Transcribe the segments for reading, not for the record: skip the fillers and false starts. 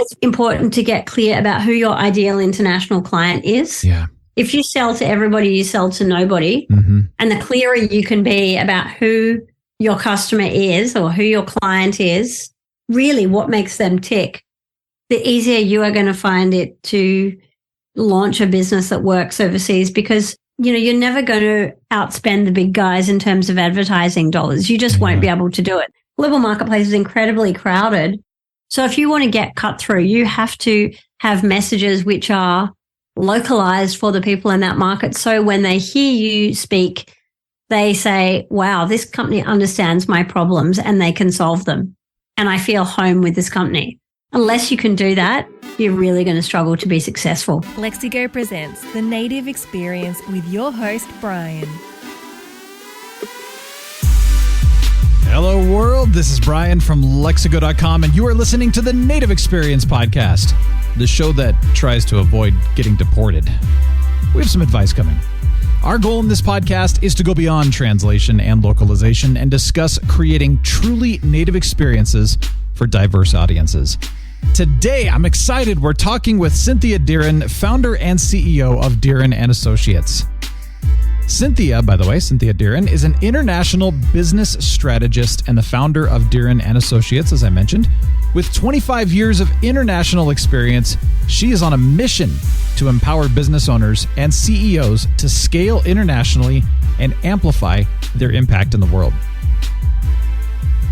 it's important to get clear about who your ideal international client is. Yeah. If you sell to everybody, you sell to nobody. Mm-hmm. And the clearer you can be about who your customer is or who your client is, really what makes them tick, the easier you are going to find it to launch a business that works overseas, because you're never going to outspend the big guys in terms of advertising dollars. You just won't be able to do it. Global marketplace is incredibly crowded. So if you want to get cut through, you have to have messages which are localized for the people in that market. So when they hear you speak, they say, wow, this company understands my problems and they can solve them. And I feel home with this company. Unless you can do that, you're really going to struggle to be successful. Lexigo presents The Native Experience with your host, Brian. Hello, world. This is Brian from Lexigo.com, and you are listening to the Native Experience podcast, the show that tries to avoid getting deported. We have some advice coming. Our goal in this podcast is to go beyond translation and localization and discuss creating truly native experiences for diverse audiences. Today, I'm excited. We're talking with Cynthia Deeren, founder and CEO of Deeren & Associates. Cynthia, by the way, Cynthia Deeren, is an international business strategist and the founder of Deeren & Associates, as I mentioned. With 25 years of international experience, she is on a mission to empower business owners and CEOs to scale internationally and amplify their impact in the world.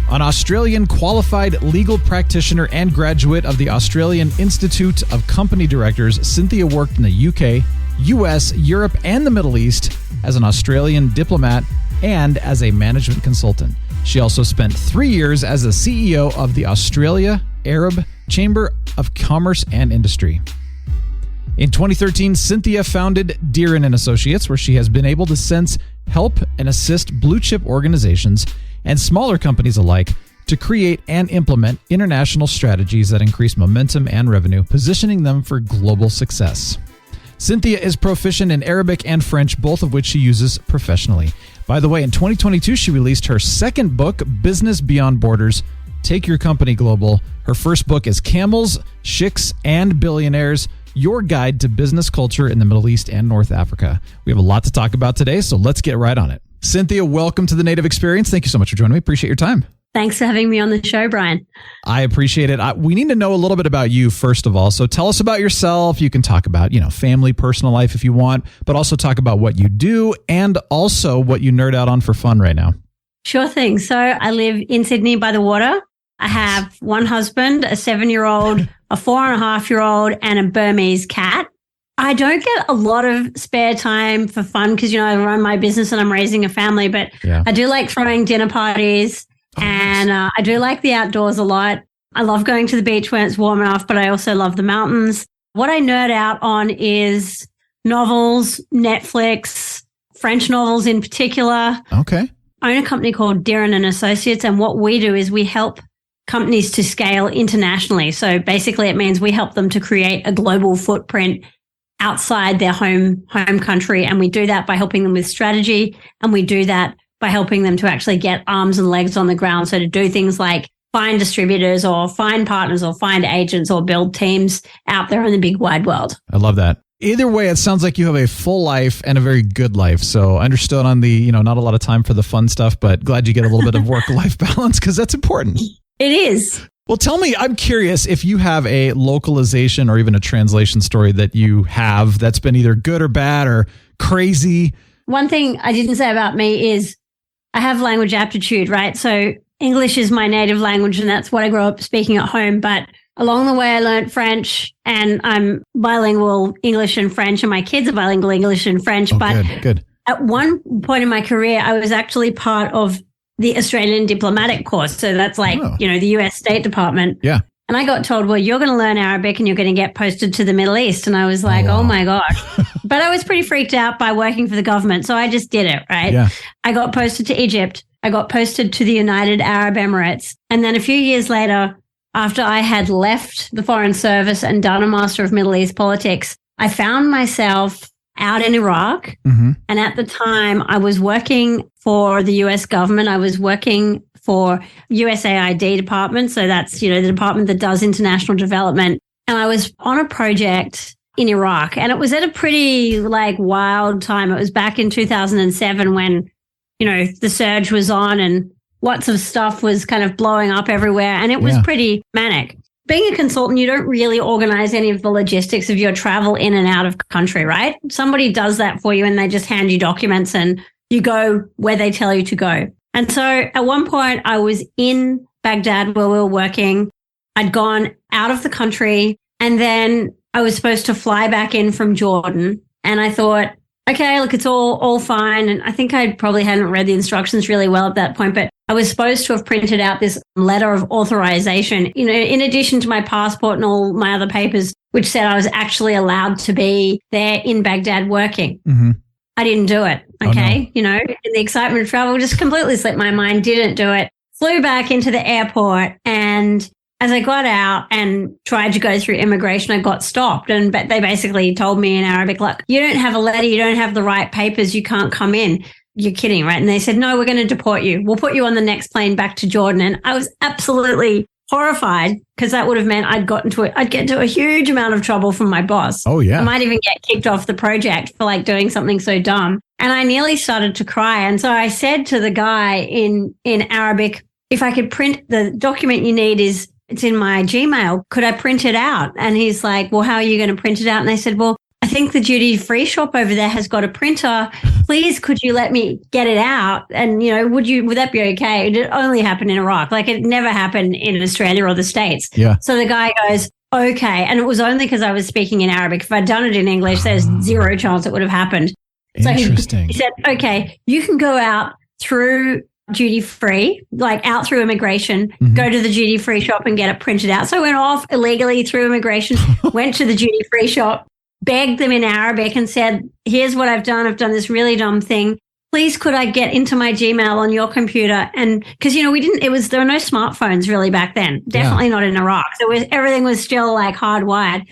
An Australian qualified legal practitioner and graduate of the Australian Institute of Company Directors, Cynthia worked in the UK, US, Europe, and the Middle East as an Australian diplomat and as a management consultant. She also spent 3 years as the CEO of the Australia Arab Chamber of Commerce and Industry. In 2013, Cynthia founded Deeren & Associates, where she has been able to sense, help, and assist blue-chip organizations and smaller companies alike to create and implement international strategies that increase momentum and revenue, positioning them for global success. Cynthia is proficient in Arabic and French, both of which she uses professionally. By the way, in 2022, she released her second book, Business Beyond Borders, Take Your Company Global. Her first book is Camels, Sheikhs, and Billionaires, Your Guide to Business Culture in the Middle East and North Africa. We have a lot to talk about today, so let's get right on it. Cynthia, welcome to the Native Experience. Thank you so much for joining me. Appreciate your time. Thanks for having me on the show, Brian. I appreciate it. We need to know a little bit about you, first of all. So tell us about yourself. You can talk about, family, personal life if you want, but also talk about what you do and also what you nerd out on for fun right now. Sure thing. So I live in Sydney by the water. I have one husband, a 7-year-old, a 4.5-year-old, and a Burmese cat. I don't get a lot of spare time for fun because, I run my business and I'm raising a family, but I do like throwing dinner parties. And I do like the outdoors a lot. I love going to the beach when it's warm enough, but I also love the mountains. What I nerd out on is novels, Netflix, French novels in particular. Okay. I own a company called Deeren & Associates, and what we do is we help companies to scale internationally. So basically it means we help them to create a global footprint outside their home country, and we do that by helping them with strategy, and we do that by helping them to actually get arms and legs on the ground. So to do things like find distributors or find partners or find agents or build teams out there in the big wide world. I love that. Either way, it sounds like you have a full life and a very good life. So understood on the, not a lot of time for the fun stuff, but glad you get a little bit of work-life balance because that's important. It is. Well, tell me, I'm curious if you have a localization or even a translation story that you have that's been either good or bad or crazy. One thing I didn't say about me is I have language aptitude, right? So English is my native language and that's what I grew up speaking at home. But along the way, I learned French and I'm bilingual English and French, and my kids are bilingual English and French. Oh, but good. At one point in my career, I was actually part of the Australian diplomatic course. So that's like, the US State Department. Yeah. And I got told, well, you're going to learn Arabic and you're going to get posted to the Middle East. And I was like, oh my gosh. But I was pretty freaked out by working for the government. So I just did it, right? Yeah. I got posted to Egypt. I got posted to the United Arab Emirates. And then a few years later, after I had left the Foreign Service and done a Master of Middle East Politics, I found myself out in Iraq. Mm-hmm. And at the time, I was working for the US government. I was working for USAID department. So that's, the department that does international development. And I was on a project in Iraq, and it was at a pretty wild time. It was back in 2007 when, the surge was on and lots of stuff was kind of blowing up everywhere, and it was pretty manic. Being a consultant, you don't really organize any of the logistics of your travel in and out of country, right? Somebody does that for you and they just hand you documents and you go where they tell you to go. And so at one point I was in Baghdad where we were working. I'd gone out of the country, and then I was supposed to fly back in from Jordan. And I thought, okay, look, it's all fine. And I think I probably hadn't read the instructions really well at that point, but I was supposed to have printed out this letter of authorization, in addition to my passport and all my other papers, which said I was actually allowed to be there in Baghdad working. Mm-hmm. I didn't do it. Okay. Oh, no. In the excitement of travel, just completely slipped my mind, didn't do it. Flew back into the airport, and as I got out and tried to go through immigration, I got stopped. But they basically told me in Arabic, look, you don't have a letter, you don't have the right papers, you can't come in. You're kidding, right? And they said, no, we're going to deport you. We'll put you on the next plane back to Jordan. And I was absolutely horrified, because that would have meant I'd get into a huge amount of trouble from my boss. Oh, yeah. I might even get kicked off the project for doing something so dumb. And I nearly started to cry. And so I said to the guy in Arabic, if I could print the document you need it's in my Gmail. Could I print it out? And he's like, well, how are you going to print it out? And I said, well, I think the duty free shop over there has got a printer. Please, could you let me get it out? And, would that be okay? It only happened in Iraq. It never happened in Australia or the States. Yeah. So the guy goes, okay. And it was only because I was speaking in Arabic. If I'd done it in English, there's zero chance it would have happened. Interesting. So he said, okay, you can go out through duty free, out through immigration, go to the duty free shop and get it printed out. So I went off illegally through immigration, went to the duty free shop, begged them in Arabic and said, here's what I've done. I've done this really dumb thing. Please, could I get into my Gmail on your computer? And because, there were no smartphones really back then, definitely not in Iraq. So everything was still hardwired.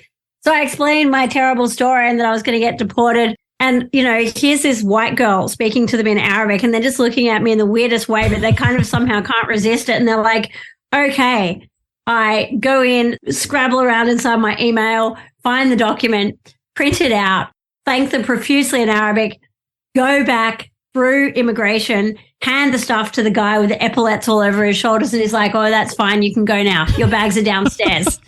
So I explained my terrible story and that I was going to get deported. And, here's this white girl speaking to them in Arabic, and they're just looking at me in the weirdest way, but they kind of somehow can't resist it. And they're like, okay. I go in, scrabble around inside my email, find the document, print it out, thank them profusely in Arabic, go back through immigration, hand the stuff to the guy with the epaulets all over his shoulders, and he's like, oh, that's fine. You can go now. Your bags are downstairs.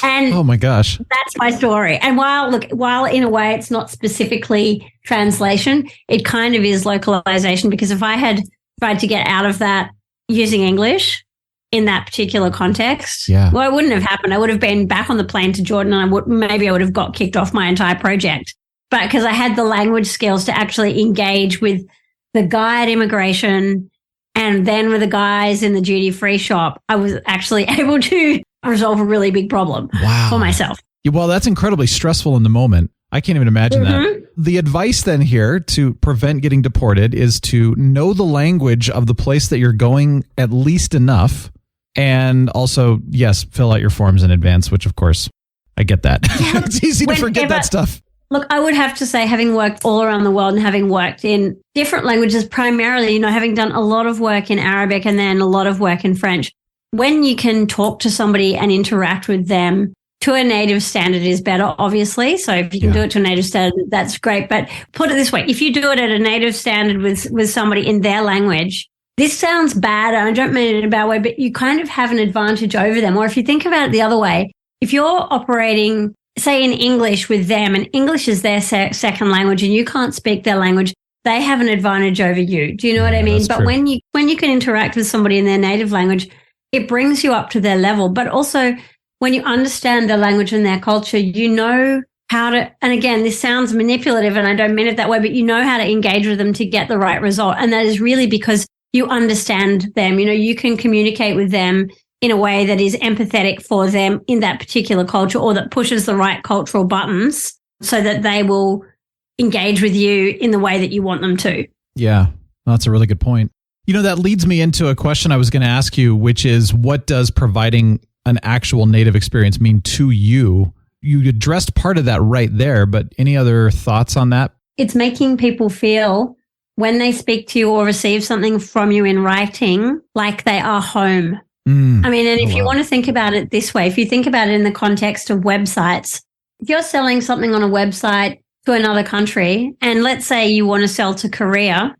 And oh my gosh, that's my story. And while in a way it's not specifically translation, it kind of is localization, because if I had tried to get out of that using English in that particular context, it wouldn't have happened. I would have been back on the plane to Jordan, and I would have got kicked off my entire project. But because I had the language skills to actually engage with the guy at immigration and then with the guys in the duty free shop, I was actually able to resolve a really big problem for myself. Yeah, well, that's incredibly stressful in the moment. I can't even imagine that. The advice then here to prevent getting deported is to know the language of the place that you're going at least enough. And also, yes, fill out your forms in advance, which of course, I get that. It's easy to forget that stuff. Look, I would have to say, having worked all around the world and having worked in different languages, primarily, having done a lot of work in Arabic and then a lot of work in French, when you can talk to somebody and interact with them to a native standard is better, obviously. So if you can do it to a native standard, that's great. But put it this way, if you do it at a native standard with somebody in their language, this sounds bad, and I don't mean it in a bad way, but you kind of have an advantage over them. Or if you think about it the other way, if you're operating, say, in English with them, and English is their second language and you can't speak their language, they have an advantage over you. Do you know what I mean? But when you can interact with somebody in their native language, it brings you up to their level. But also, when you understand their language and their culture, you know how to, and again, this sounds manipulative and I don't mean it that way, but you know how to engage with them to get the right result. And that is really because you understand them. You can communicate with them in a way that is empathetic for them in that particular culture, or that pushes the right cultural buttons so that they will engage with you in the way that you want them to. Yeah, that's a really good point. That leads me into a question I was going to ask you, which is, what does providing an actual native experience mean to you? You addressed part of that right there, but any other thoughts on that? It's making people feel when they speak to you or receive something from you in writing, like they are home. I mean, and if you want to think about it this way, if you think about it in the context of websites, if you're selling something on a website to another country, and let's say you want to sell to Korea,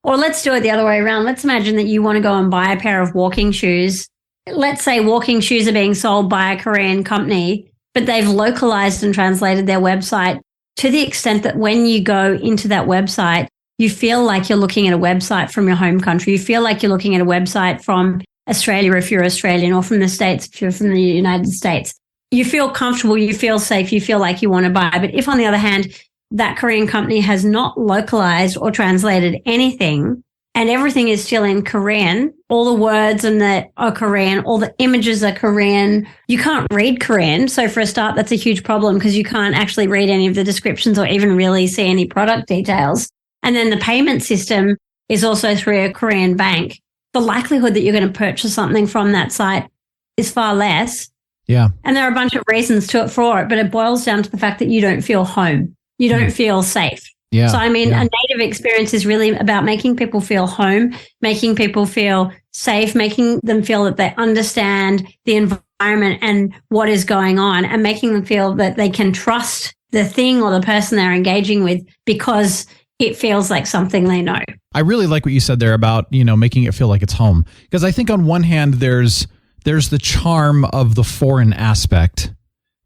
or let's do it the other way around. Let's imagine that you want to go and buy a pair of walking shoes. Let's say walking shoes are being sold by a Korean company, but they've localized and translated their website to the extent that when you go into that website, you feel like you're looking at a website from your home country. You feel like you're looking at a website from Australia if you're Australian, or from the States if you're from the United States. You feel comfortable, you feel safe, you feel like you want to buy. But if, on the other hand, that Korean company has not localized or translated anything, and everything is still in Korean, all the words and that are Korean, all the images are Korean, you can't read Korean. So for a start, that's a huge problem because you can't actually read any of the descriptions or even really see any product details. And then the payment system is also through a Korean bank. The likelihood that you're going to purchase something from that site is far less. Yeah. And there are a bunch of reasons for it, but it boils down to the fact that you don't feel home. You don't feel safe. Yeah. So, I mean, a native experience is really about making people feel home, making people feel safe, making them feel that they understand the environment and what is going on, and making them feel that they can trust the thing or the person they're engaging with because it feels like something they know. I really like what you said there about, making it feel like it's home. Because I think on one hand, there's the charm of the foreign aspect,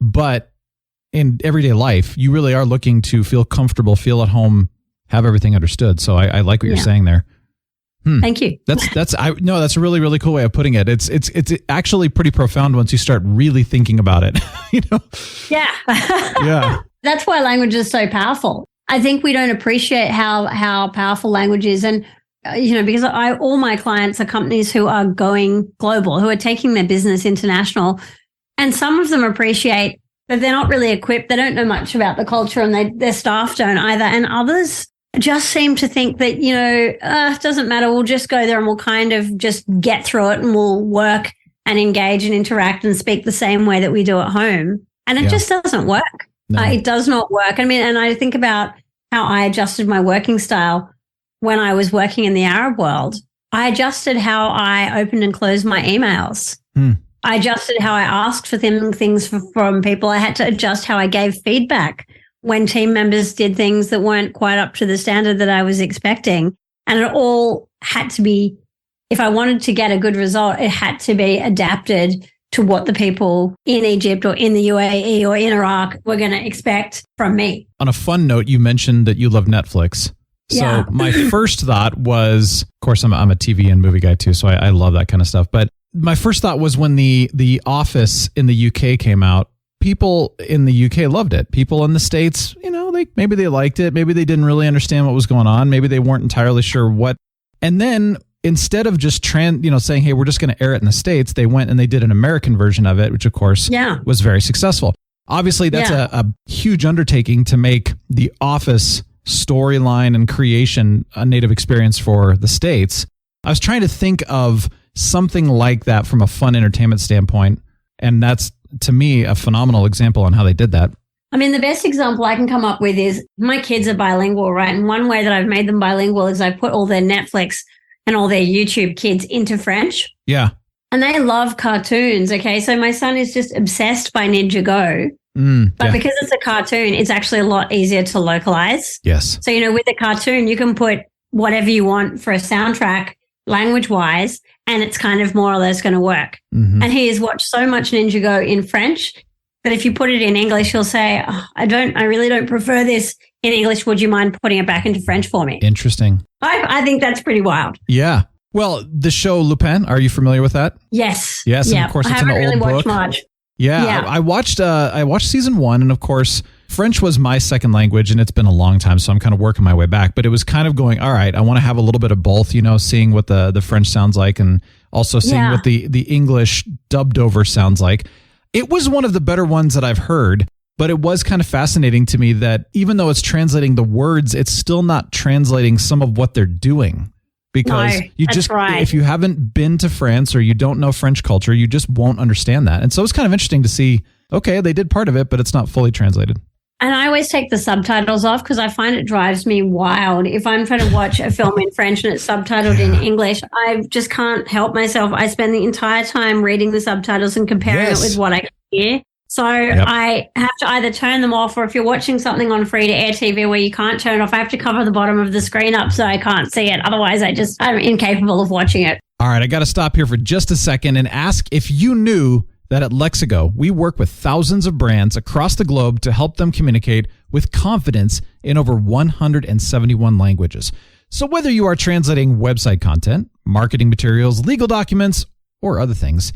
but in everyday life, you really are looking to feel comfortable, feel at home, have everything understood. So I like what you're saying there. Thank you. That's a really, really cool way of putting it. It's actually pretty profound once you start really thinking about it. Yeah. Yeah. That's why language is so powerful. I think we don't appreciate how powerful language is. And, because all my clients are companies who are going global, who are taking their business international. And some of them appreciate that they're not really equipped. They don't know much about the culture, and their staff don't either. And others just seem to think that, it doesn't matter. We'll just go there and we'll kind of just get through it, and we'll work and engage and interact and speak the same way that we do at home. And it just doesn't work. No. It does not work. I mean, and I think about how I adjusted my working style when I was working in the Arab world. I adjusted how I opened and closed my emails. I adjusted how I asked for things from people. I had to adjust how I gave feedback when team members did things that weren't quite up to the standard that I was expecting. And it all had to be, if I wanted to get a good result, it had to be adapted to what the people in Egypt or in the UAE or in Iraq were going to expect from me. On a fun note, you mentioned that you love Netflix. So my first thought was, of course, I'm a TV and movie guy too, so I love that kind of stuff. But my first thought was when the Office in the UK came out, people in the UK loved it. People in the States, maybe they liked it. Maybe they didn't really understand what was going on. Maybe they weren't entirely sure what. And then instead of just saying, hey, we're just going to air it in the States, they went and they did an American version of it, which of course was very successful. Obviously, that's a huge undertaking to make the Office storyline and creation a native experience for the States. I was trying to think of something like that from a fun entertainment standpoint, and that's, to me, a phenomenal example on how they did that. I mean, the best example I can come up with is my kids are bilingual, right? And one way that I've made them bilingual is I put all their Netflix and all their YouTube kids into French. Yeah. And they love cartoons, okay? So my son is just obsessed by Ninjago. But because it's a cartoon, it's actually a lot easier to localize. Yes. So, with a cartoon, you can put whatever you want for a soundtrack, language-wise, and it's kind of more or less going to work. And he has watched so much Ninjago in French that if you put it in English, he'll say, I really don't prefer this in English. Would you mind putting it back into French for me? Interesting. I think that's pretty wild. Yeah. Well, the show Lupin, are you familiar with that? Yes. Yes, and of course it's an old book. I haven't really watched much. Yeah. I watched season 1, and of course French was my second language, and it's been a long time, so I'm kind of working my way back. But it was kind of going, all right, I want to have a little bit of both, seeing what the French sounds like, and also seeing what the English dubbed over sounds like. It was one of the better ones that I've heard, but it was kind of fascinating to me that even though it's translating the words, it's still not translating some of what they're doing. Because if you haven't been to France or you don't know French culture, you just won't understand that. And so it's kind of interesting to see, okay, they did part of it, but it's not fully translated. And I always take the subtitles off because I find it drives me wild. If I'm trying to watch a film in French and it's subtitled in English, I just can't help myself. I spend the entire time reading the subtitles and comparing it with what I can hear. So I have to either turn them off, or if you're watching something on free-to-air TV where you can't turn it off, I have to cover the bottom of the screen up so I can't see it. Otherwise, I'm incapable of watching it. All right, I got to stop here for just a second and ask if you knew that at Lexigo, we work with thousands of brands across the globe to help them communicate with confidence in over 171 languages. So whether you are translating website content, marketing materials, legal documents, or other things,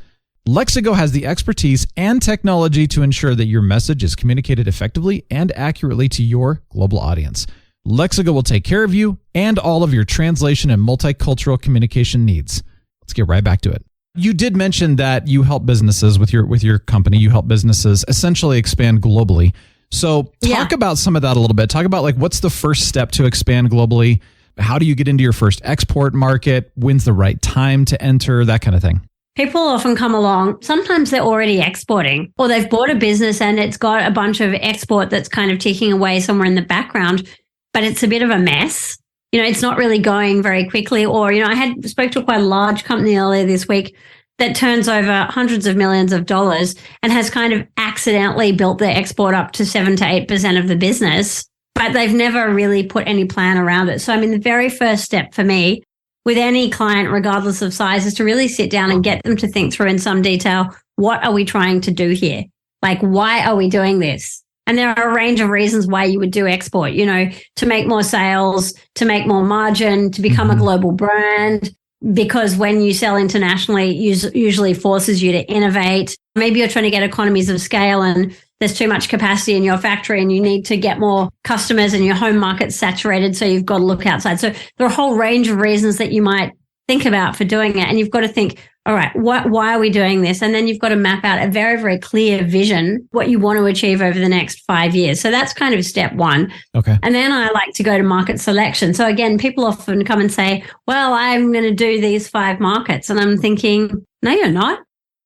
Lexigo has the expertise and technology to ensure that your message is communicated effectively and accurately to your global audience. Lexigo will take care of you and all of your translation and multicultural communication needs. Let's get right back to it. You did mention that you help businesses with your company. You help businesses essentially expand globally. So talk about some of that a little bit. Talk about what's the first step to expand globally? How do you get into your first export market? When's the right time to enter? That kind of thing. People often come along. Sometimes they're already exporting, or they've bought a business and it's got a bunch of export that's kind of ticking away somewhere in the background, but it's a bit of a mess. It's not really going very quickly. Or, I spoke to quite a large company earlier this week that turns over hundreds of millions of dollars and has kind of accidentally built their export up to 7 to 8% of the business, but they've never really put any plan around it. So, the very first step for me with any client, regardless of size, is to really sit down and get them to think through in some detail, what are we trying to do here? Why are we doing this? And there are a range of reasons why you would do export, to make more sales, to make more margin, to become a global brand, because when you sell internationally, usually forces you to innovate. Maybe you're trying to get economies of scale and there's too much capacity in your factory and you need to get more customers and your home market's saturated, so you've got to look outside. So there are a whole range of reasons that you might think about for doing it. And you've got to think, all right, why are we doing this? And then you've got to map out a very, very clear vision, what you want to achieve over the next 5 years. So that's kind of step one. Okay. And then I like to go to market selection. So again, people often come and say, well, I'm going to do these 5 markets. And I'm thinking, no, you're not.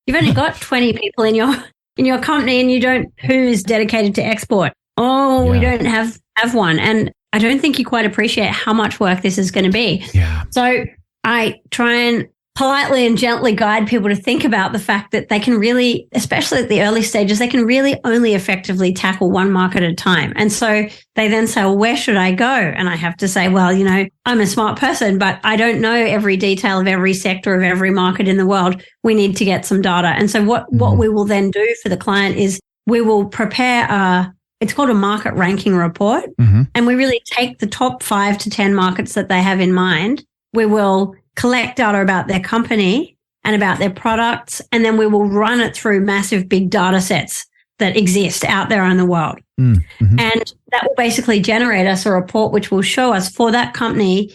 You've only got 20 people in your company and who's dedicated to export. Oh, we don't have one. And I don't think you quite appreciate how much work this is going to be. Yeah. So I try and politely and gently guide people to think about the fact that they can really, especially at the early stages, they can really only effectively tackle one market at a time. And so they then say, well, where should I go? And I have to say, well, I'm a smart person, but I don't know every detail of every sector of every market in the world. We need to get some data. And so what we will then do for the client is we will prepare it's called a market ranking report. And we really take the top 5 to 10 markets that they have in mind. We will collect data about their company and about their products, and then we will run it through massive big data sets that exist out there in the world. And that will basically generate us a report which will show us for that company,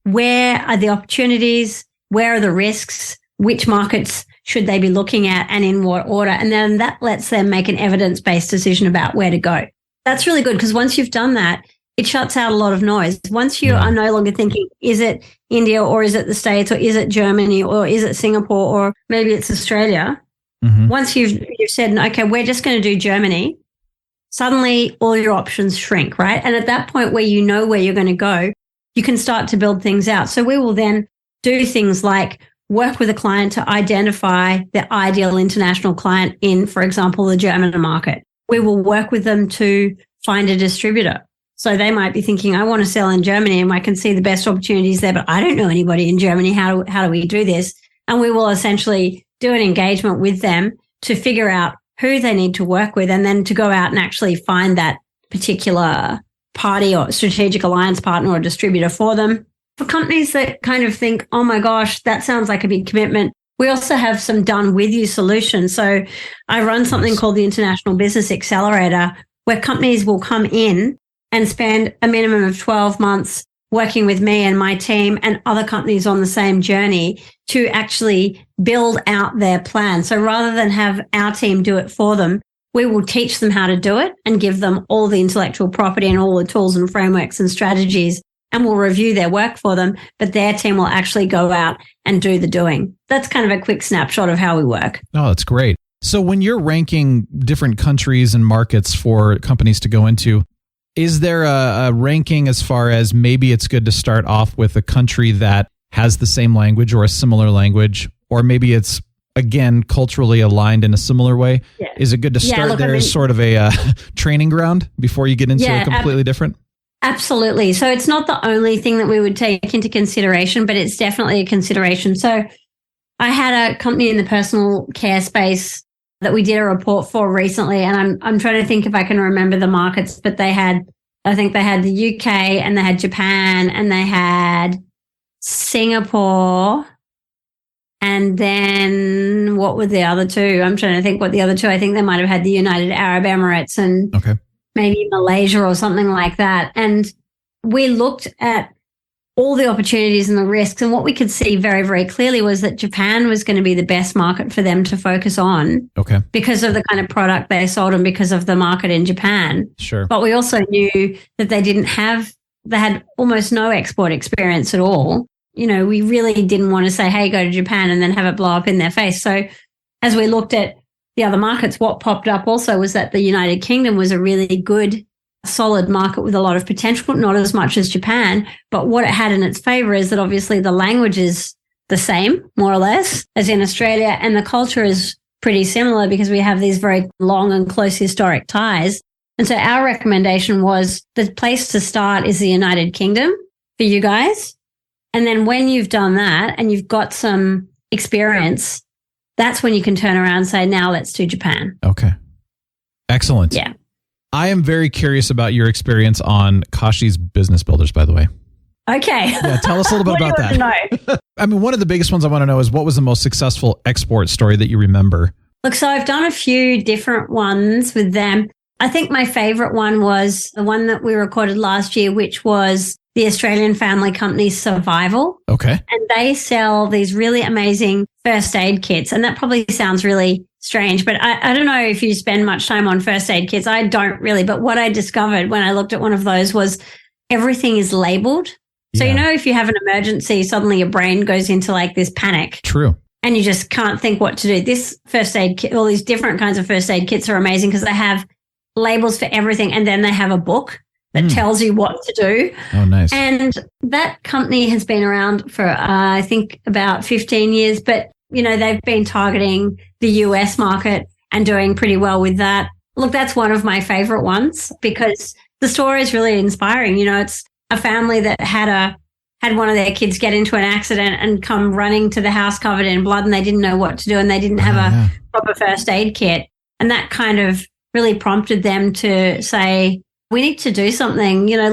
where are the opportunities, where are the risks, which markets should they be looking at and in what order. And then that lets them make an evidence-based decision about where to go. That's really good because once you've done that, it shuts out a lot of noise. Once you are no longer thinking, is it India or is it the States or is it Germany or is it Singapore or maybe it's Australia? Once you've said, okay, we're just going to do Germany, suddenly all your options shrink, right? And at that point where you know where you're going to go, you can start to build things out. So we will then do things like work with a client to identify the ideal international client in, for example, the German market. We will work with them to find a distributor. So they might be thinking, I want to sell in Germany and I can see the best opportunities there, but I don't know anybody in Germany. How do we do this? And we will essentially do an engagement with them to figure out who they need to work with and then to go out and actually find that particular party or strategic alliance partner or distributor for them. For companies that kind of think, oh my gosh, that sounds like a big commitment, we also have some done with you solutions. So I run something called the International Business Accelerator, where companies will come in and spend a minimum of 12 months working with me and my team and other companies on the same journey to actually build out their plan. So rather than have our team do it for them, we will teach them how to do it and give them all the intellectual property and all the tools and frameworks and strategies, and we'll review their work for them, but their team will actually go out and do the doing. That's kind of a quick snapshot of how we work. Oh, that's great. So when you're ranking different countries and markets for companies to go into, is there a ranking as far as maybe it's good to start off with a country that has the same language or a similar language, or maybe it's, again, culturally aligned in a similar way? Yeah. Is it good to start there as sort of a training ground before you get into a completely different? Absolutely. So it's not the only thing that we would take into consideration, but it's definitely a consideration. So I had a company in the personal care space that we did a report for recently, and I'm trying to think if I can remember the markets, but I think they had the UK and they had Japan and they had Singapore. And then what were the other two? I'm trying to think what the other two, I think they might have had the United Arab Emirates and maybe Malaysia or something like that. And we looked at all the opportunities and the risks. And what we could see very, very clearly was that Japan was going to be the best market for them to focus on because of the kind of product they sold and because of the market in Japan. Sure. But we also knew that they had almost no export experience at all. You know, we really didn't want to say, hey, go to Japan and then have it blow up in their face. So as we looked at the other markets, what popped up also was that the United Kingdom was a really good, solid market with a lot of potential, not as much as Japan. But what it had in its favor is that obviously the language is the same, more or less, as in Australia, and the culture is pretty similar because we have these very long and close historic ties. And so our recommendation was the place to start is the United Kingdom for you guys. And then when you've done that and you've got some experience, that's when you can turn around and say, now let's do Japan. Okay. Excellent. Yeah. I am very curious about your experience on Kashi's Business Builders, by the way. Okay. Yeah, tell us a little bit about that. I mean, one of the biggest ones I want to know is what was the most successful export story that you remember? Look, so I've done a few different ones with them. I think my favorite one was the one that we recorded last year, which was the Australian family company Survival. Okay. And they sell these really amazing first aid kits. And that probably sounds really strange, but I don't know if you spend much time on first aid kits. I don't really. But what I discovered when I looked at one of those was everything is labeled. So, you know, if you have an emergency, suddenly your brain goes into like this panic. True. And you just can't think what to do. This first aid kit, all these different kinds of first aid kits are amazing because they have labels for everything. And then they have a book that tells you what to do. Oh, nice. And that company has been around for, I think, about 15 years. But, you know, they've been targeting the US market and doing pretty well with that. Look, that's one of my favorite ones because the story is really inspiring. You know, it's a family that had one of their kids get into an accident and come running to the house covered in blood and they didn't know what to do and they didn't have a proper first aid kit. And that kind of really prompted them to say, we need to do something, you know,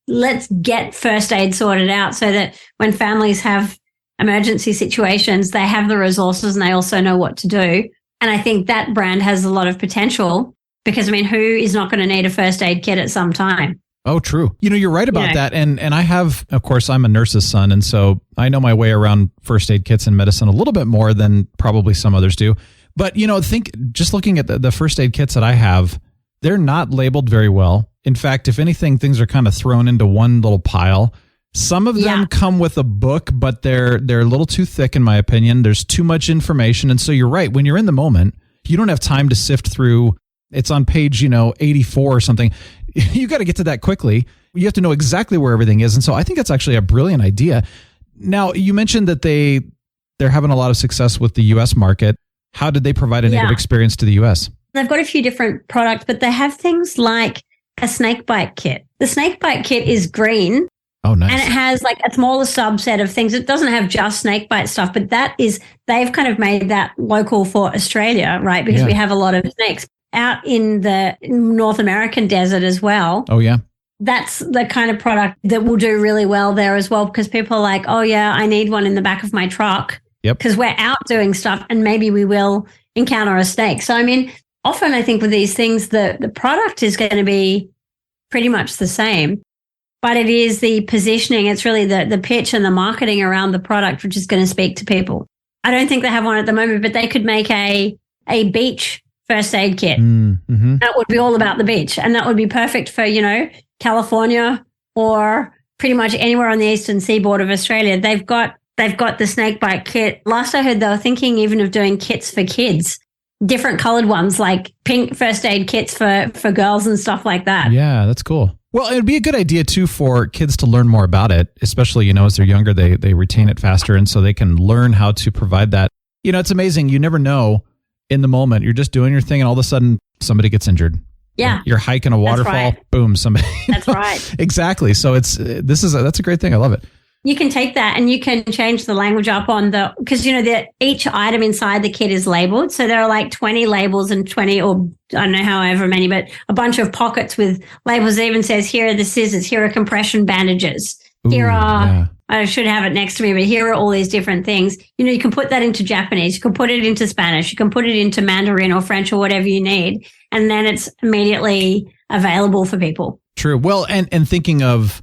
let's get first aid sorted out so that when families have emergency situations, they have the resources and they also know what to do. And I think that brand has a lot of potential because, I mean, who is not going to need a first aid kit at some time? Oh, true. You know, you're right about that. And I have, of course, I'm a nurse's son. And so I know my way around first aid kits and medicine a little bit more than probably some others do. But, you know, just looking at the first aid kits that I have, they're not labeled very well. In fact, if anything, things are kind of thrown into one little pile. Some of them come with a book, but they're a little too thick, in my opinion. There's too much information. And so you're right. When you're in the moment, you don't have time to sift through. It's on page, 84 or something. You got to get to that quickly. You have to know exactly where everything is. And so I think that's actually a brilliant idea. Now, you mentioned that they're having a lot of success with the U.S. market. How did they provide a native experience to the U.S.? They've got a few different products, but they have things like a snake bite kit. The snake bite kit is green. Oh, nice. And it has like a smaller subset of things. It doesn't have just snake bite stuff, but they've kind of made that local for Australia, right? Because we have a lot of snakes out in the North American desert as well. Oh, yeah. That's the kind of product that will do really well there as well because people are like, oh, yeah, I need one in the back of my truck. Yep. Because we're out doing stuff and maybe we will encounter a snake. So, I mean, often I think with these things, the product is going to be pretty much the same, but it is the positioning. It's really the pitch and the marketing around the product, which is going to speak to people. I don't think they have one at the moment, but they could make a beach first aid kit. Mm-hmm. That would be all about the beach. And that would be perfect for, California or pretty much anywhere on the eastern seaboard of Australia. They've got the snake bite kit. Last I heard, they were thinking even of doing kits for kids different colored ones, like pink first aid kits for girls and stuff like that. Yeah, that's cool. Well, it'd be a good idea too for kids to learn more about it, especially, as they're younger, they retain it faster. And so they can learn how to provide that. It's amazing. You never know in the moment. You're just doing your thing and all of a sudden somebody gets injured. Yeah. You're hiking a waterfall. Right. Boom. Somebody. That's right. Exactly. So that's a great thing. I love it. You can take that and you can change the language up on because each item inside the kit is labeled. So there are like 20 labels and 20, or I don't know, however many, but a bunch of pockets with labels. It even says, here are the scissors, here are compression bandages. Here are, I should have it next to me, but here are all these different things. You can put that into Japanese, you can put it into Spanish, you can put it into Mandarin or French or whatever you need. And then it's immediately available for people. True. Well, and thinking of,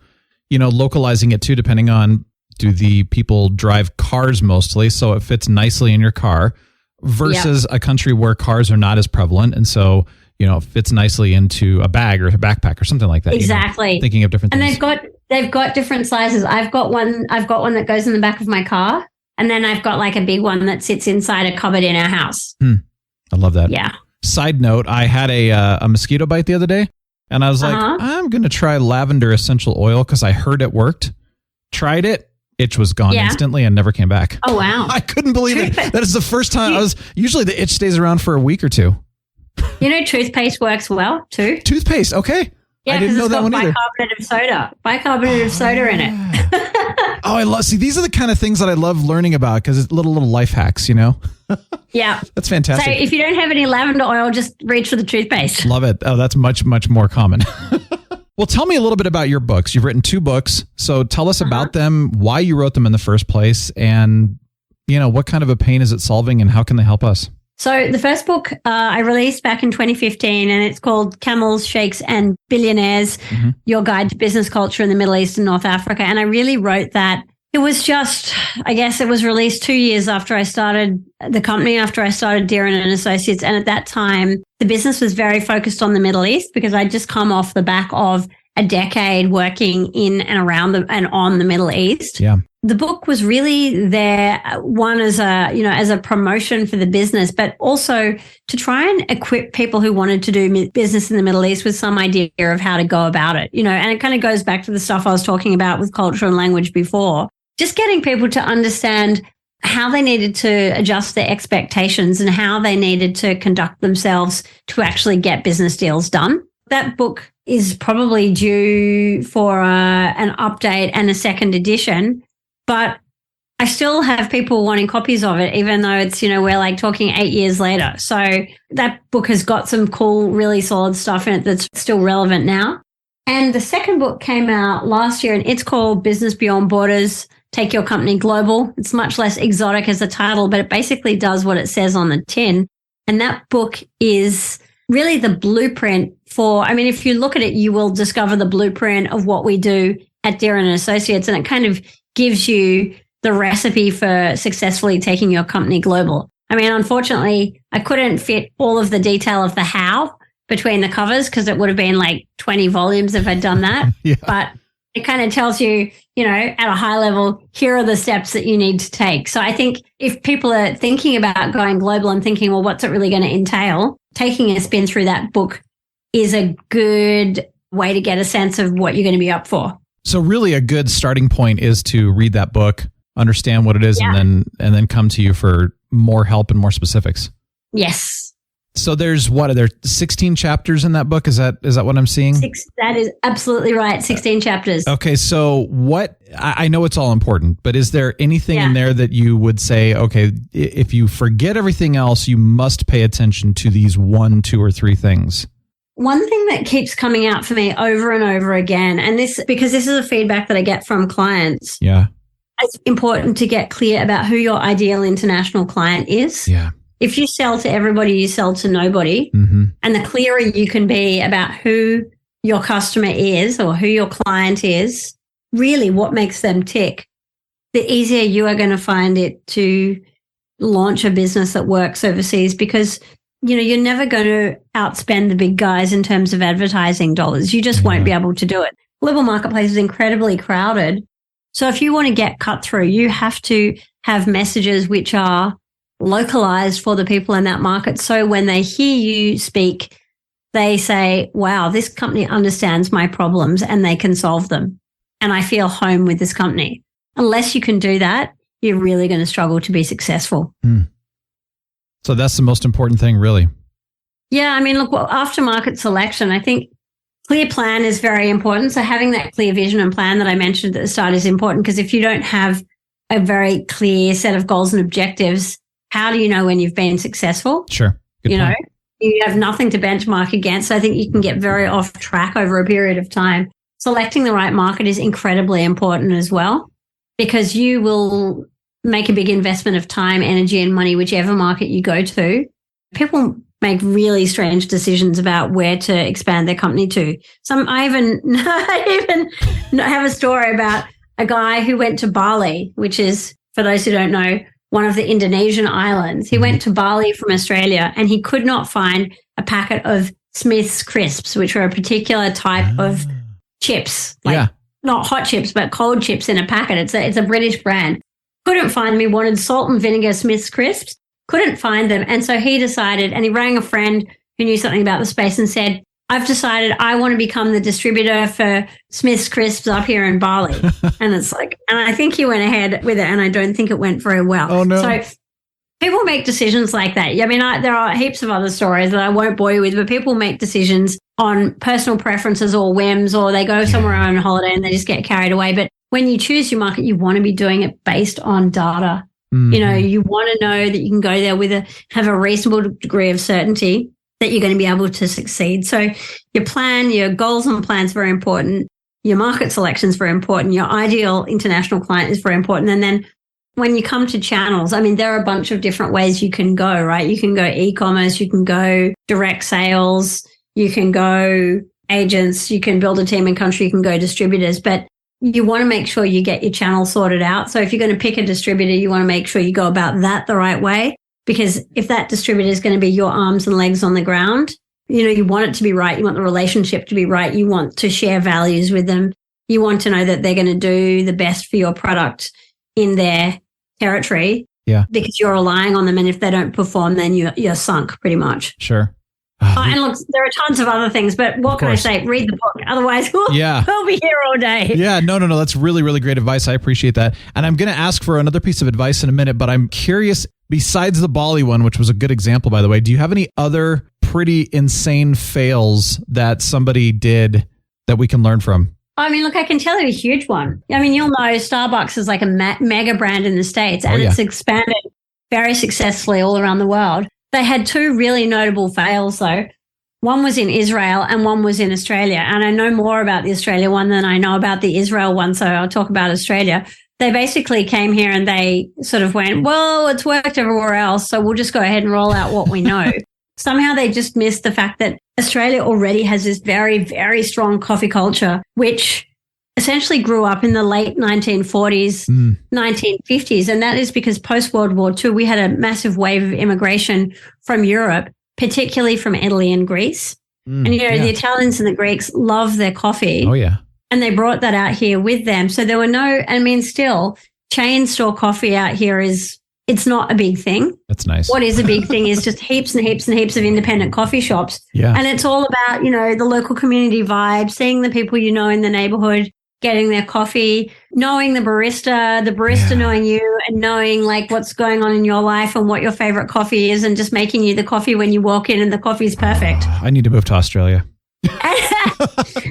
localizing it too, depending on, do the people drive cars mostly, so it fits nicely in your car versus a country where cars are not as prevalent. And so, it fits nicely into a bag or a backpack or something like that. Exactly. Thinking of different things. And they've got different sizes. I've got one that goes in the back of my car. And then I've got like a big one that sits inside a cupboard in our house. I love that. Yeah. Side note, I had a mosquito bite the other day. And I was like, I'm going to try lavender essential oil because I heard it worked. Tried it. Itch was gone instantly and never came back. Oh, wow. I couldn't believe it. That is the first time usually the itch stays around for a week or two. Toothpaste works well too. Toothpaste. Okay. Yeah, I didn't know that one either. Bicarbonate of soda in it. Oh, I love, see, these are the kind of things that I love learning about because it's little life hacks, Yeah. That's fantastic. So if you don't have any lavender oil, just reach for the toothpaste. Love it. Oh, that's much, much more common. Well, tell me a little bit about your books. You've written 2 books. So tell us about them, why you wrote them in the first place, and, what kind of a pain is it solving and how can they help us? So the first book I released back in 2015, and it's called Camels, Sheikhs, and Billionaires, Your Guide to Business Culture in the Middle East and North Africa. And I really wrote that. It was just, I guess it was released 2 years after I started the company, after I started Deeren and Associates. And at that time, the business was very focused on the Middle East because I'd just come off the back of a decade working in and around and on the Middle East. Yeah. The book was really there, one as a promotion for the business, but also to try and equip people who wanted to do business in the Middle East with some idea of how to go about it. And it kind of goes back to the stuff I was talking about with culture and language before. Just getting people to understand how they needed to adjust their expectations and how they needed to conduct themselves to actually get business deals done. That book is probably due for an update and a second edition, but I still have people wanting copies of it, even though it's, we're like talking 8 years later. So that book has got some cool, really solid stuff in it that's still relevant now. And the second book came out last year, and it's called Business Beyond Borders, Take Your Company Global. It's much less exotic as a title, but it basically does what it says on the tin. And that book is really the blueprint for, if you look at it, you will discover the blueprint of what we do at Deeren & Associates. And it kind of gives you the recipe for successfully taking your company global. Unfortunately, I couldn't fit all of the detail of the how between the covers because it would have been like 20 volumes if I'd done that. Yeah. But it kind of tells you, at a high level, here are the steps that you need to take. So I think if people are thinking about going global and thinking, well, what's it really going to entail? Taking a spin through that book is a good way to get a sense of what you're going to be up for. So really a good starting point is to read that book, understand what it is, and then come to you for more help and more specifics. Yes. So there's are there 16 chapters in that book? Is that what I'm seeing? That is absolutely right. 16 chapters. Okay. So I know it's all important, but is there anything in there that you would say, okay, if you forget everything else, you must pay attention to these 1, 2, or 3 things? One thing that keeps coming out for me over and over again, and because this is a feedback that I get from clients. Yeah. It's important to get clear about who your ideal international client is. Yeah. If you sell to everybody, you sell to nobody. Mm-hmm. And the clearer you can be about who your customer is or who your client is, really what makes them tick, the easier you are going to find it to launch a business that works overseas because, you're never going to outspend the big guys in terms of advertising dollars. You just won't be able to do it. Global marketplace is incredibly crowded. So if you want to get cut through, you have to have messages which are localized for the people in that market. So when they hear you speak, they say, wow, this company understands my problems and they can solve them. And I feel home with this company. Unless you can do that, you're really going to struggle to be successful. So that's the most important thing, really. Yeah. I mean, look, aftermarket selection, I think clear plan is very important. So having that clear vision and plan that I mentioned at the start is important, because if you don't have a very clear set of goals and objectives, how do you know when you've been successful? Sure. Good you point. know, you have nothing to benchmark against. So I think you can get very off track over a period of time. Selecting the right market is incredibly important as well, because you will make a big investment of time, energy, and money, whichever market you go to. People make really strange decisions about where to expand their company to. I even have a story about a guy who went to Bali, which is, for those who don't know, one of the Indonesian islands. He went to Bali from Australia and he could not find a packet of Smith's crisps, which were a particular type of chips, not hot chips, but cold chips in a packet. It's a British brand. Couldn't find them. He wanted salt and vinegar Smith's crisps. Couldn't find them. And so he decided, and he rang a friend who knew something about the space and said, I've decided I want to become the distributor for Smith's crisps up here in Bali. And it's like, and I think he went ahead with it, and I don't think it went very well. Oh, no. So people make decisions like that. I mean, there are heaps of other stories that I won't bore you with, but people make decisions on personal preferences or whims, or they go somewhere on holiday and they just get carried away. But when you choose your market, you want to be doing it based on data. You know, you want to know that you can go there have a reasonable degree of certainty that you're going to be able to succeed. So your plan, your goals and plans are very important. Your market selection is very important. Your ideal international client is very important. And then when you come to channels, I mean, there are a bunch of different ways you can go, right? You can go e-commerce, you can go direct sales, you can go agents, you can build a team in country, you can go distributors, but you want to make sure you get your channel sorted out. So if you're going to pick a distributor, you want to make sure you go about that the right way, because if that distributor is going to be your arms and legs on the ground, you want it to be right. You want the relationship to be right. You want to share values with them. You want to know that they're going to do the best for your product in their territory. Yeah. Because you're relying on them. And if they don't perform, then you're sunk pretty much. Sure. And look, there are tons of other things, but what can I say? Read the book. Otherwise, we'll be here all day. Yeah, no. That's really, really great advice. I appreciate that. And I'm going to ask for another piece of advice in a minute, but I'm curious, besides the Bali one, which was a good example, by the way, do you have any other pretty insane fails that somebody did that we can learn from? I mean, look, I can tell you a huge one. I mean, you'll know Starbucks is like a mega brand in the States, and it's expanded very successfully all around the world. They had two really notable fails, though. One was in Israel and one was in Australia. And I know more about the Australia one than I know about the Israel one, so I'll talk about Australia. They basically came here and they sort of went, well, it's worked everywhere else, so we'll just go ahead and roll out what we know. Somehow they just missed the fact that Australia already has this very, very strong coffee culture, which essentially grew up in the late 1940s, 1950s. And that is because post-World War II, we had a massive wave of immigration from Europe, particularly from Italy and Greece. And, the Italians and the Greeks love their coffee. Oh, yeah. And they brought that out here with them. So there were still chain store coffee out here it's not a big thing. That's nice. What is a big thing is just heaps and heaps and heaps of independent coffie shops. Yeah. And it's all about, the local community vibe, seeing the people in the neighborhood, getting their coffee, knowing the barista knowing you, and knowing like what's going on in your life and what your favorite coffee is, and just making you the coffee when you walk in and the coffee's perfect. I need to move to Australia.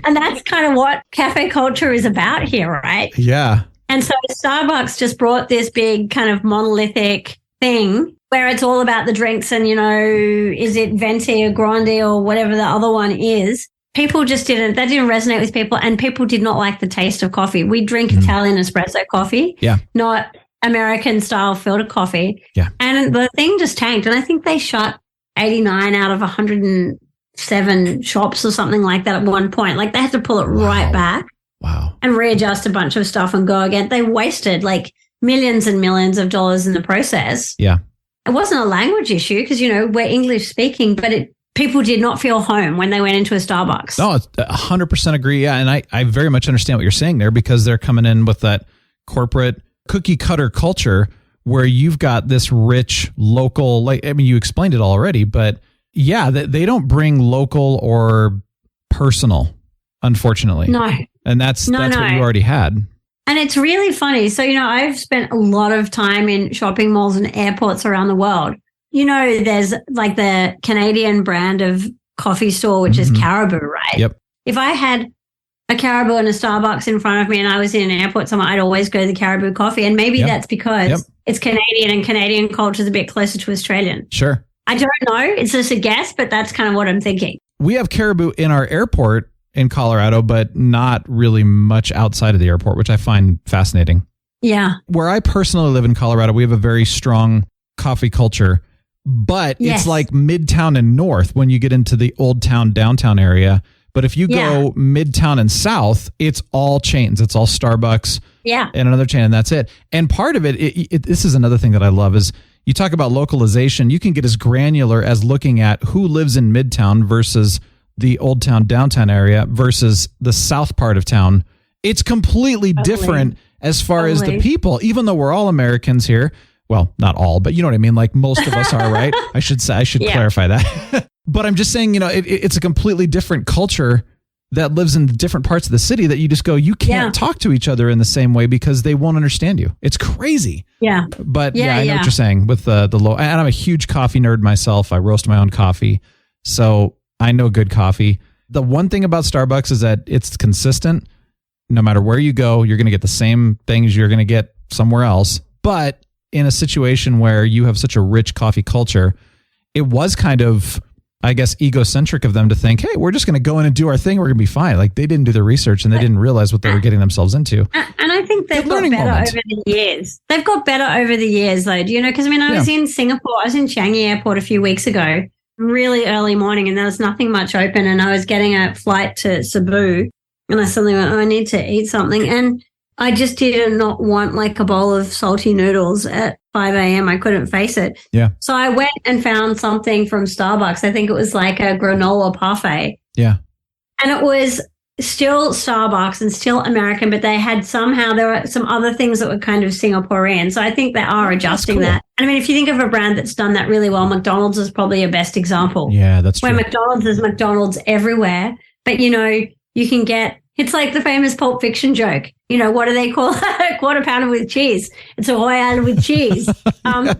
And that's kind of what cafe culture is about here, right? Yeah. And so Starbucks just brought this big kind of monolithic thing where it's all about the drinks and, is it venti or grande or whatever the other one is. People just didn't resonate with people, and people did not like the taste of coffee. We drink Italian espresso coffee, not American style filter coffee. Yeah. And the thing just tanked. And I think they shut 89 out of 107 shops or something like that at one point. Like they had to pull it right back. Wow. And readjust a bunch of stuff and go again. They wasted like millions and millions of dollars in the process. Yeah. It wasn't a language issue because, we're English speaking, but people did not feel home when they went into a Starbucks. No, 100% agree. Yeah. And I very much understand what you're saying there, because they're coming in with that corporate cookie cutter culture where you've got this rich local, like, I mean, you explained it already, but yeah, they don't bring local or personal, unfortunately. No. And that's what you already had. And it's really funny. So, I've spent a lot of time in shopping malls and airports around the world. There's like the Canadian brand of coffee store, which is Caribou, right? Yep. If I had a Caribou and a Starbucks in front of me and I was in an airport somewhere, I'd always go to the Caribou coffee. And maybe that's because it's Canadian and Canadian culture is a bit closer to Australian. Sure. I don't know. It's just a guess, but that's kind of what I'm thinking. We have Caribou in our airport in Colorado, but not really much outside of the airport, which I find fascinating. Yeah. Where I personally live in Colorado, we have a very strong coffee culture, but it's like Midtown and North when you get into the Old Town, downtown area. But if you go Midtown and South, it's all chains. It's all Starbucks and another chain, and that's it. And part of it, this is another thing that I love, is you talk about localization. You can get as granular as looking at who lives in Midtown versus the Old Town, downtown area versus the south part of town. It's completely different as far as the people, even though we're all Americans here. Well, not all, but you know what I mean? Like most of us are, right? I should clarify that. But I'm just saying, it's a completely different culture that lives in different parts of the city that you just go, you can't talk to each other in the same way because they won't understand you. It's crazy. Yeah. But I know what you're saying with the low, and I'm a huge coffee nerd myself. I roast my own coffee. So I know good coffee. The one thing about Starbucks is that it's consistent. No matter where you go, you're going to get the same things you're going to get somewhere else. But in a situation where you have such a rich coffee culture, it was kind of, I guess, egocentric of them to think, hey, we're just going to go in and do our thing. We're going to be fine. Like they didn't do the research and they didn't realize what they were getting themselves into. And I think they've got better over the years. They've got better over the years though. Do you know? Because I was in Singapore. I was in Changi Airport a few weeks ago, really early morning, and there was nothing much open. And I was getting a flight to Cebu, and I suddenly went, I need to eat something. And I just did not want like a bowl of salty noodles at 5 a.m. I couldn't face it. Yeah. So I went and found something from Starbucks. I think it was like a granola parfait. Yeah. And it was still Starbucks and still American, but there were some other things that were kind of Singaporean. So I think they are adjusting that. And I mean, if you think of a brand that's done that really well, McDonald's is probably a best example. Yeah, that's true. Where McDonald's is McDonald's everywhere, but you can get, it's like the famous Pulp Fiction joke. What do they call a quarter pounder with cheese? It's a Royale with cheese. And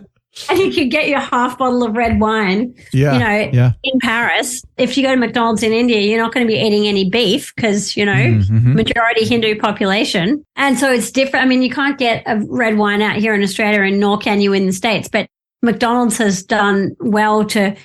you could get your half bottle of red wine, in Paris. If you go to McDonald's in India, you're not going to be eating any beef because, majority Hindu population. And so it's different. I mean, you can't get a red wine out here in Australia and nor can you in the States. But McDonald's has done well to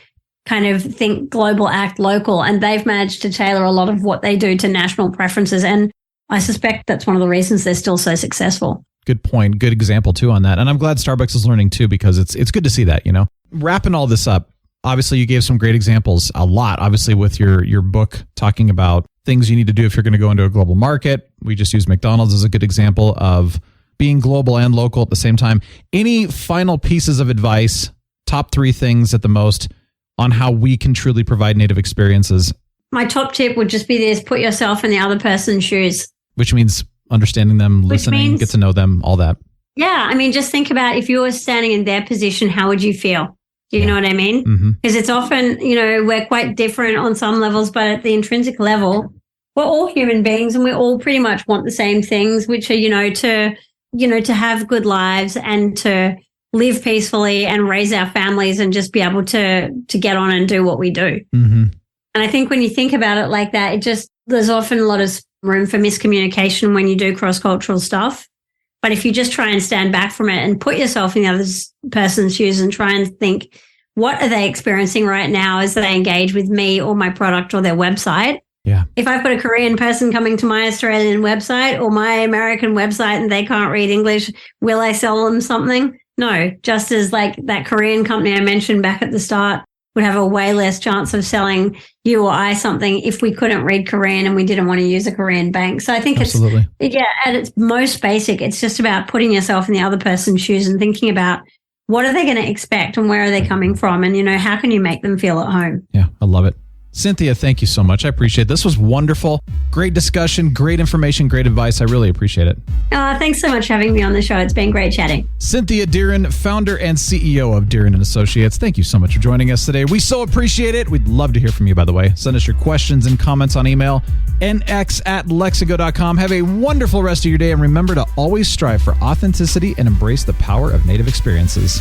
kind of think global, act local, and they've managed to tailor a lot of what they do to national preferences. And I suspect that's one of the reasons they're still so successful. Good point. Good example too on that. And I'm glad Starbucks is learning too, because it's good to see that, Wrapping all this up, obviously you gave some great examples, a lot, obviously with your book talking about things you need to do if you're going to go into a global market. We just used McDonald's as a good example of being global and local at the same time. Any final pieces of advice, top 3 things at the most, on how we can truly provide native experiences? My top tip would just be this: put yourself in the other person's shoes. Which means understanding them, listening, get to know them, all that. Yeah. I mean, just think about if you were standing in their position, how would you feel? Do you know what I mean? Because it's often, we're quite different on some levels, but at the intrinsic level, we're all human beings and we all pretty much want the same things, which are, to have good lives and to live peacefully and raise our families and just be able to get on and do what we do. And I think when you think about it like that, there's often a lot of room for miscommunication when you do cross-cultural stuff. But if you just try and stand back from it and put yourself in the other person's shoes and try and think, what are they experiencing right now as they engage with me or my product or their website? Yeah. If I've got a Korean person coming to my Australian website or my American website and they can't read English, will I sell them something? No, just as like that Korean company I mentioned back at the start would have a way less chance of selling you or I something if we couldn't read Korean and we didn't want to use a Korean bank. So I think at its most basic, it's just about putting yourself in the other person's shoes and thinking about what are they going to expect and where are they coming from? And, how can you make them feel at home? Yeah, I love it. Cynthia, thank you so much. I appreciate it. This was wonderful. Great discussion, great information, great advice. I really appreciate it. Thanks so much for having me on the show. It's been great chatting. Cynthia Deeren, founder and CEO of Deeren & Associates. Thank you so much for joining us today. We so appreciate it. We'd love to hear from you, by the way. Send us your questions and comments on email, nx@lexigo.com. Have a wonderful rest of your day, and remember to always strive for authenticity and embrace the power of Native experiences.